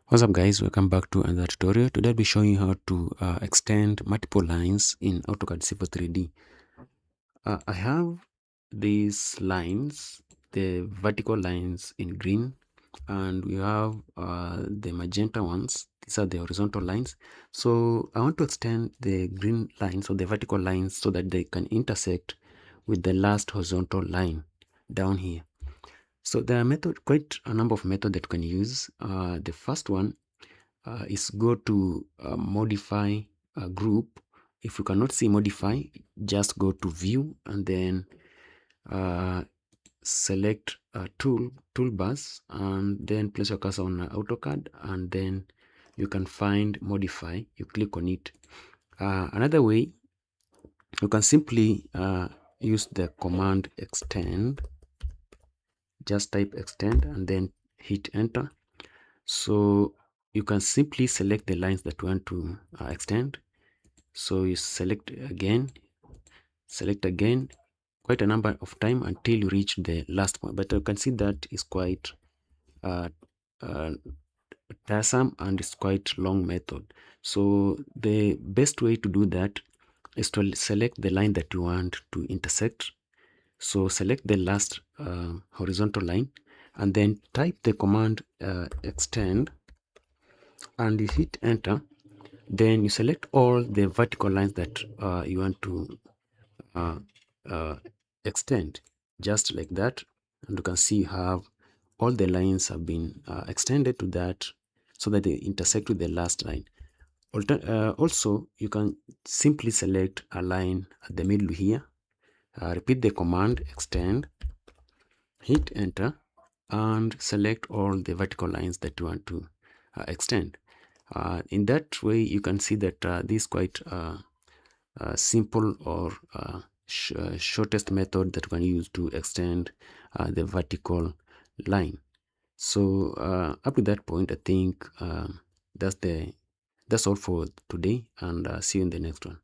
What's up guys, welcome back to another tutorial. Today I'll be showing you how to extend multiple lines in AutoCAD Civil 3D. I have these lines, the vertical lines in green, and we have the magenta ones. These are the horizontal lines. So I want to extend the green lines or the vertical lines so that they can intersect with the last horizontal line down here. So there are quite a number of methods that you can use. The first one is go to modify a group. If you cannot see modify, just go to view and then select toolbars and then place your cursor on AutoCAD and then you can find modify. You click on it. Another way, you can simply use the command extend. Just type extend and then hit enter. So you can simply select the lines that you want to extend. So you select again quite a number of time until you reach the last point, but you can see that is quite uh, uh, tiresome and it's quite long method. So the best way to do that is to select the line that you want to intersect. So select the last horizontal line and then type the command extend and you hit enter. Then you select all the vertical lines that you want to uh, uh, extend, just like that. And you can see you have all the lines have been extended to that so that they intersect with the last line. Also, you can simply select a line at the middle here, repeat the command extend, hit enter, and select all the vertical lines that you want to extend. In that way, you can see that this is quite simple or shortest method that you can use to extend the vertical line. So up to that point, I think that's all for today, and see you in the next one.